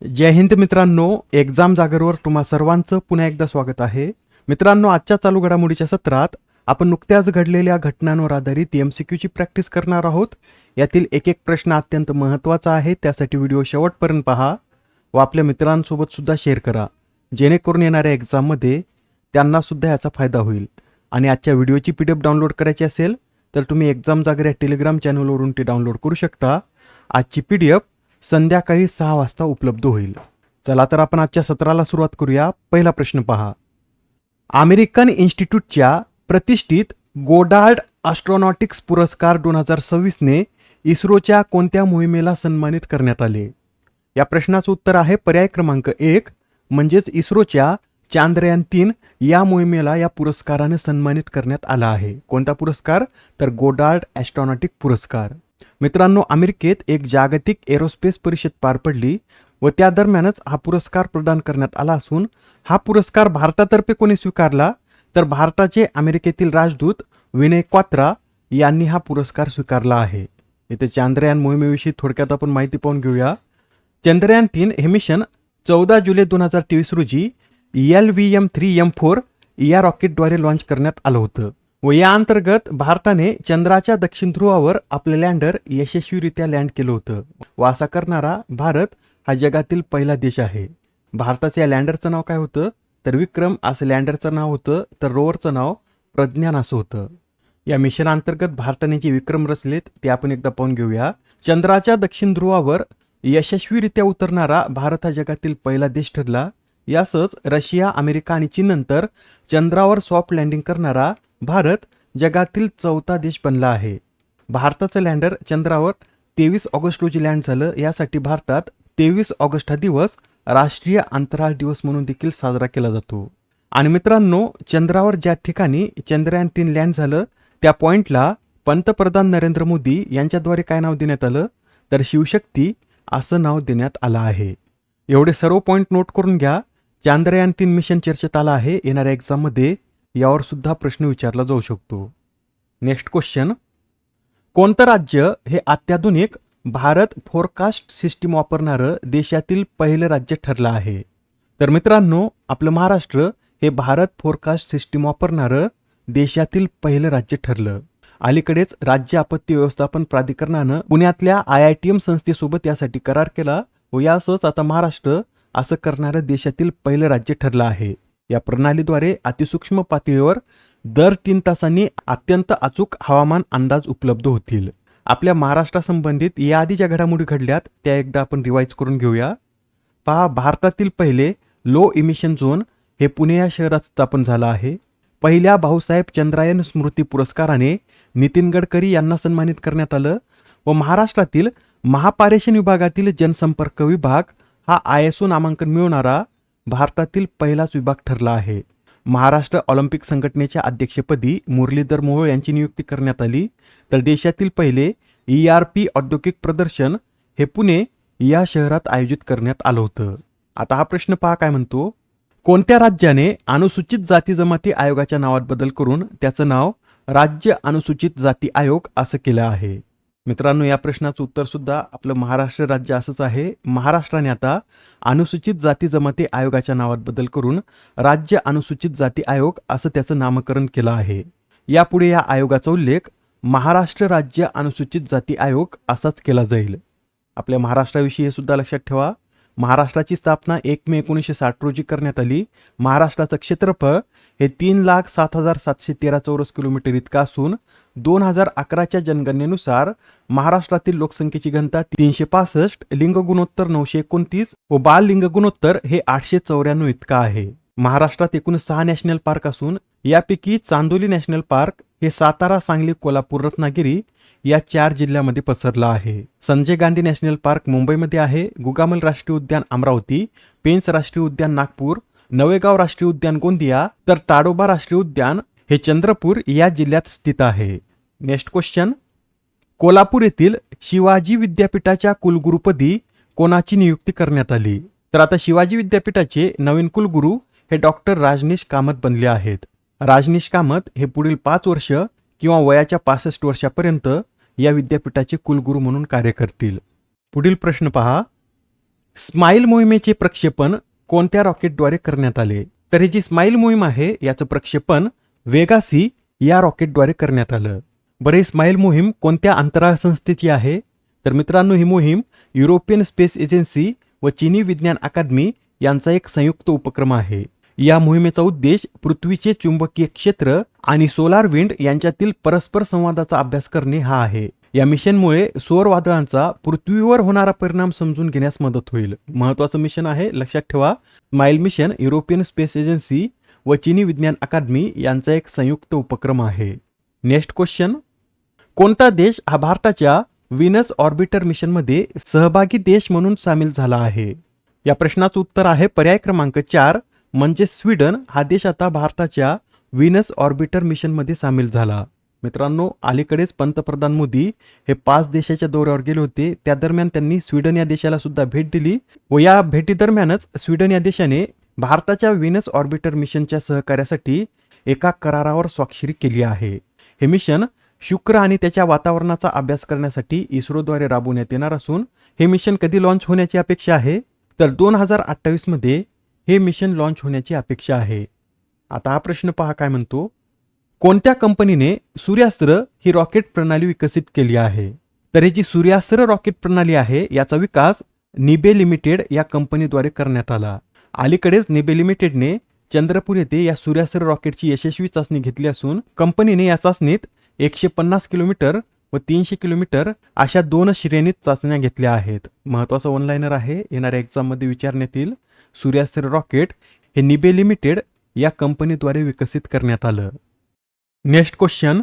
जय हिंद मित्रांनो, एक्झाम जागरवर तुम्हा सर्वांचं पुन्हा एकदा स्वागत आहे. मित्रांनो, आजच्या चालू घडामोडीच्या सत्रात आपण नुकत्याच घडलेल्या घटनांवर आधारित MCQची प्रॅक्टिस करणार आहोत. यातील एक एक प्रश्न अत्यंत महत्त्वाचा आहे, त्यासाठी व्हिडिओ शेवटपर्यंत पहा व आपल्या मित्रांसोबत सुद्धा शेअर करा, जेणेकरून येणाऱ्या एक्झाममध्ये त्यांना सुद्धा याचा फायदा होईल. आणि आजच्या व्हिडिओची PDF डाउनलोड करायची असेल तर तुम्ही एक्झाम जागर या टेलिग्राम चॅनलवरून ती डाउनलोड करू शकता. आजची PDF संध्याकाळी 6 वाजता उपलब्ध होईल. चला तर आपण आजच्या सत्राला सुरुवात करूया. पहिला प्रश्न पहा. अमेरिकन इन्स्टिट्यूटच्या प्रतिष्ठित गोडार्ड ॲस्ट्रॉनॉटिक्स पुरस्कार 2026 ने इस्रोच्या कोणत्या मोहिमेला सन्मानित करण्यात आले? या प्रश्नाचं उत्तर आहे पर्याय क्रमांक 1 म्हणजेच इस्रोच्या चांद्रयान-3 या मोहिमेला या पुरस्काराने सन्मानित करण्यात आला आहे. कोणता पुरस्कार? तर गोडार्ड ॲस्ट्रॉनॉटिक पुरस्कार. मित्रांनो, अमेरिकेत एक जागतिक एरोस्पेस परिषद पार पडली व त्या दरम्यानच हा पुरस्कार प्रदान करण्यात आला असून हा पुरस्कार भारतातर्फे कोणी स्वीकारला? तर भारताचे अमेरिकेतील राजदूत विनय क्वात्रा यांनी हा पुरस्कार स्वीकारला आहे. इथे चांद्रयान मोहिमेविषयी थोडक्यात आपण माहिती पाहून घेऊया. चंद्रयान-3 हे मिशन 14 जुलै 2023 रोजी LVM-3M4 या रॉकेटद्वारे लॉन्च करण्यात आलं होतं व या अंतर्गत भारताने चंद्राच्या दक्षिण ध्रुवावर आपले लँडर यशस्वीरित्या लँड केलं होतं व असा करणारा भारत हा जगातील पहिला देश आहे. भारताच्या या लँडरचं नाव काय होतं? तर विक्रम असं लँडरचं नाव होतं, तर रोवरचं नाव प्रज्ञान असं होतं. या मिशन अंतर्गत भारताने जे विक्रम रचलेत ते आपण एकदा पाहून घेऊया. चंद्राच्या दक्षिण ध्रुवावर यशस्वीरित्या उतरणारा भारत हा जगातील पहिला देश ठरला. यासच रशिया, अमेरिका आणि चीननंतर चंद्रावर सॉफ्ट लँडिंग करणारा भारत जगातील 4था देश बनला आहे. भारताचं लँडर चंद्रावर 23 ऑगस्ट रोजी लँड झालं. यासाठी भारतात 23 ऑगस्ट हा दिवस राष्ट्रीय अंतराळ दिवस म्हणून देखील साजरा केला जातो. आणि मित्रांनो, चंद्रावर ज्या ठिकाणी चंद्रयान-3 लँड झालं त्या पॉइंटला पंतप्रधान नरेंद्र मोदी यांच्याद्वारे काय नाव देण्यात आलं? तर शिवशक्ती असं नाव देण्यात आलं आहे. एवढे सर्व पॉइंट नोट करून घ्या. चांद्रयान-3 मिशन चर्चेत आलं आहे. येणाऱ्या एक्झाममध्ये यावर सुद्धा प्रश्न विचारला जाऊ शकतो. Next question. कोणतं राज्य हे अत्याधुनिक भारत फोरकास्ट सिस्टीम वापरणारं देशातील पहिलं राज्य ठरलं आहे? तर मित्रांनो, आपलं महाराष्ट्र हे भारत फोरकास्ट सिस्टीम वापरणारं देशातील पहिलं राज्य ठरलं. अलीकडेच राज्य आपत्ती व्यवस्थापन प्राधिकरणानं पुण्यातल्या IITM संस्थेसोबत यासाठी करार केला व यासच आता महाराष्ट्र असं करणारं देशातील पहिलं राज्य ठरलं आहे. या प्रणालीद्वारे अतिसूक्ष्म पातळीवर दर 3 तासांनी अत्यंत अचूक हवामान अंदाज उपलब्ध होतील. आपल्या महाराष्ट्रासंबंधित याआधी ज्या घडामोडी घडल्यात त्या एकदा आपण रिवाईज करून घेऊया. पहा, भारतातील पहिले लो इमिशन झोन हे पुणे या शहरात स्थापन झालं आहे. पहिल्या भाऊसाहेब चंद्रायन स्मृती पुरस्काराने नितीन गडकरी यांना सन्मानित करण्यात आलं व महाराष्ट्रातील महापारेषण विभागातील जनसंपर्क विभाग हा ISO नामांकन मिळवणारा भारतातील पहिलाच विभाग ठरला आहे. महाराष्ट्र ऑलिम्पिक संघटनेच्या अध्यक्षपदी मुरलीधर मोहोळ यांची नियुक्ती करण्यात आली. तर देशातील पहिले ERP औद्योगिक प्रदर्शन हे पुणे या शहरात आयोजित करण्यात आलं होतं. आता हा प्रश्न पहा काय म्हणतो. कोणत्या राज्याने अनुसूचित जाती जमाती आयोगाच्या नावात बदल करून त्याचं नाव राज्य अनुसूचित जाती आयोग असं केलं आहे? मित्रांनो, या प्रश्नाचं उत्तर सुद्धा आपलं महाराष्ट्र राज्य असंच आहे. महाराष्ट्राने आता अनुसूचित जाती जमाती आयोगाच्या नावात बदल करून राज्य अनुसूचित जाती आयोग असं त्याचं नामकरण केलं आहे. यापुढे या आयोगाचा उल्लेख महाराष्ट्र राज्य अनुसूचित जाती आयोग असाच केला जाईल. आपल्या महाराष्ट्राविषयी हे सुद्धा लक्षात ठेवा. महाराष्ट्राची स्थापना 1 मे 1960 रोजी करण्यात आली. महाराष्ट्राचं क्षेत्रफळ हे 3,07,713 चौरस किलोमीटर इतकं असून 2011च्या जनगणनेनुसार महाराष्ट्रातील लोकसंख्येची घनता 365, लिंग गुणोत्तर 929 व बाल लिंग गुणोत्तर हे 894 इतका आहे. महाराष्ट्रात एकूण 6 नॅशनल पार्क असून यापैकी चांदोली नॅशनल पार्क हे सातारा, सांगली, कोल्हापूर, रत्नागिरी या 4 जिल्ह्यामध्ये पसरला आहे. संजय गांधी नॅशनल पार्क मुंबईमध्ये आहे. गुगामल राष्ट्रीय उद्यान अमरावती, पेंच राष्ट्रीय उद्यान नागपूर, नवेगाव राष्ट्रीय उद्यान गोंदिया, तर ताडोबा राष्ट्रीय उद्यान हे चंद्रपूर या जिल्ह्यात स्थित आहे. Next question. कोल्हापूर येथील शिवाजी विद्यापीठाच्या कुलगुरूपदी कोणाची नियुक्ती करण्यात आली? तर आता शिवाजी विद्यापीठाचे नवीन कुलगुरू हे डॉक्टर राजनीश कामत बनले आहेत. राजनीश कामत हे पुढील 5 वर्ष किंवा वयाच्या 65 वर्षापर्यंत या विद्यापीठाचे कुलगुरू म्हणून कार्य करतील. पुढील प्रश्न पहा. स्माईल मोहिमेचे प्रक्षेपण कोणत्या रॉकेटद्वारे करण्यात आले? तर ही जी स्माईल मोहीम आहे याचं प्रक्षेपण वेगासी या रॉकेटद्वारे करण्यात आलं. बरं, ही स्माईल मोहीम कोणत्या अंतराळ संस्थेची आहे? तर मित्रांनो, ही मोहीम युरोपियन स्पेस एजन्सी व चीनी विज्ञान अकादमी यांचा एक संयुक्त उपक्रम आहे. या मोहिमेचा उद्देश पृथ्वीचे चुंबकीय क्षेत्र आणि सोलार विंड यांच्यातील परस्पर संवादाचा अभ्यास करणे हा आहे. या मिशनमुळे सौर वादळांचा पृथ्वीवर होणारा परिणाम समजून घेण्यास मदत होईल. महत्त्वाचं मिशन आहे, लक्षात ठेवा. Smile mission European space agency व चीनी विज्ञान अकादमी यांचा एक संयुक्त उपक्रम आहे. नेक्स्ट क्वेश्चन, कोणता देश हा भारताच्या व्हीनस ऑर्बिटर मिशनमध्ये सहभागी देश म्हणून सामील झाला आहे? या प्रश्नाचं उत्तर आहे पर्याय क्रमांक 4 म्हणजे स्वीडन हा देश आता भारताच्या व्हीनस ऑर्बिटर मिशनमध्ये सामील झाला. मित्रांनो, अलीकडेच पंतप्रधान मोदी हे 5 देशाच्या दौऱ्यावर गेले होते. त्या दरम्यान त्यांनी स्वीडन या देशाला सुद्धा भेट दिली व या भेटीदरम्यानच स्वीडन या देशाने भारताच्या व्हीनस ऑर्बिटर मिशनच्या सहकार्यासाठी एका करारावर स्वाक्षरी केली आहे. हे मिशन शुक्र आणि त्याच्या वातावरणाचा अभ्यास करण्यासाठी इस्रोद्वारे राबवण्यात येणार असून हे मिशन कधी लॉन्च होण्याची अपेक्षा आहे? तर 2028 मध्ये हे मिशन लॉन्च होण्याची अपेक्षा आहे. आता हा प्रश्न पहा काय म्हणतो, कोणत्या कंपनीने सूर्यास्त्र ही रॉकेट प्रणाली विकसित केली आहे? तर ही जी सूर्यास्त्र रॉकेट प्रणाली आहे याचा विकास निबे लिमिटेड या कंपनीद्वारे करण्यात आला. अलीकडेच निबे लिमिटेडने चंद्रपूर येथे या सूर्यास्त्र रॉकेटची यशस्वी चाचणी घेतली असून कंपनीने या चाचणीत 150 किलोमीटर व 300 किलोमीटर अशा 2 श्रेणीत चाचण्या घेतल्या आहेत. महत्त्वाचं ऑनलाईनर आहे, येणाऱ्या एक्झाममध्ये विचारण्यात येईल. सूर्यास्त्र रॉकेट हे निबे लिमिटेड या कंपनीद्वारे विकसित करण्यात आलं. नेक्स्ट क्वेश्चन,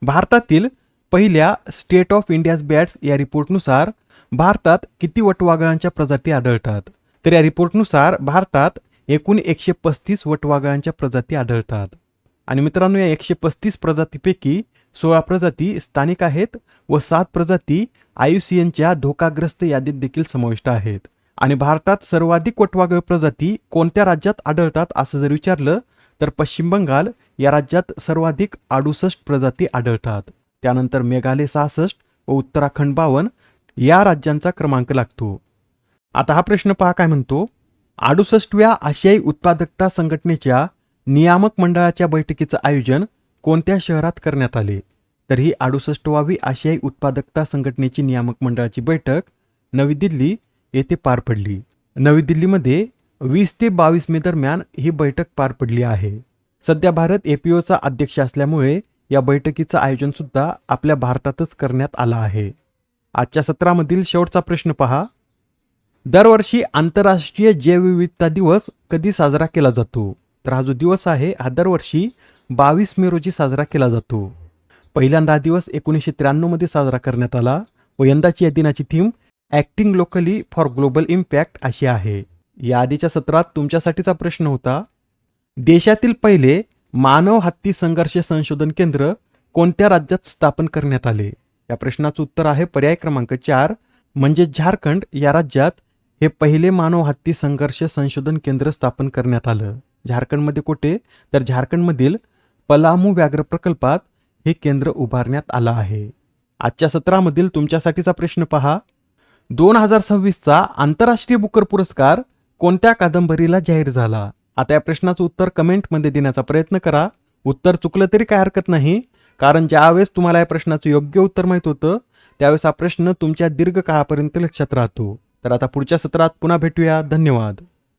भारतातील पहिल्या स्टेट ऑफ इंडियाज बॅट्स या रिपोर्टनुसार भारतात किती वटवाघळांच्या प्रजाती आढळतात? तर या रिपोर्टनुसार भारतात एकूण 135 वटवाघळांच्या प्रजाती आढळतात. आणि मित्रांनो, या 135 प्रजातीपैकी 16 प्रजाती स्थानिक आहेत व 7 प्रजाती IUCNच्या धोकाग्रस्त यादीत देखील समाविष्ट आहेत. आणि भारतात सर्वाधिक वटवाघळ प्रजाती कोणत्या राज्यात आढळतात असं जर विचारलं तर पश्चिम बंगाल या राज्यात सर्वाधिक 68 प्रजाती आढळतात. त्यानंतर मेघालय 66 व उत्तराखंड 52 या राज्यांचा क्रमांक लागतो. आता हा प्रश्न पहा काय म्हणतो, 68व्या आशियाई उत्पादकता संघटनेच्या नियामक मंडळाच्या बैठकीचं आयोजन कोणत्या शहरात करण्यात आले? तर ही 68वी आशियाई उत्पादकता संघटनेची नियामक मंडळाची बैठक नवी दिल्ली येथे पार पडली. नवी दिल्लीमध्ये 20 ते 22 मे दरम्यान ही बैठक पार पडली आहे. सध्या भारत APOचा अध्यक्ष असल्यामुळे या बैठकीचं आयोजन सुद्धा आपल्या भारतातच करण्यात आलं आहे. आजच्या सत्रामधील शेवटचा प्रश्न पहा, दरवर्षी आंतरराष्ट्रीय जैवविविधता दिवस कधी साजरा केला जातो? तर हा जो दिवस आहे हा दरवर्षी 22 मे रोजी साजरा केला जातो. पहिल्यांदा हा दिवस 1993 मध्ये साजरा करण्यात आला व यंदाची या दिनाची theme acting locally for global impact अशी आहे. या आधीच्या सत्रात तुमच्यासाठीचा प्रश्न होता, देशातील पहिले मानव हत्ती संघर्ष संशोधन केंद्र कोणत्या राज्यात स्थापन करण्यात आले? या प्रश्नाचं उत्तर आहे पर्याय क्रमांक 4 म्हणजे झारखंड या राज्यात हे पहिले मानव हत्ती संघर्ष संशोधन केंद्र स्थापन करण्यात आलं. झारखंडमध्ये कुठे? तर झारखंडमधील पलामू व्याघ्र प्रकल्पात हे केंद्र उभारण्यात आलं आहे. आजच्या सत्रामधील तुमच्यासाठीचा प्रश्न पहा, 2026चा आंतरराष्ट्रीय बुकर पुरस्कार कोणत्या कादंबरीला जाहीर झाला? आता या प्रश्नाचं उत्तर कमेंटमध्ये देण्याचा प्रयत्न करा. उत्तर चुकलं तरी काय हरकत नाही, कारण ज्यावेळेस तुम्हाला या प्रश्नाचं योग्य उत्तर माहीत होतं त्यावेळेस हा प्रश्न तुमच्या दीर्घकाळापर्यंत लक्षात राहतो. तर आता पुढच्या सत्रात पुन्हा भेटूया. धन्यवाद.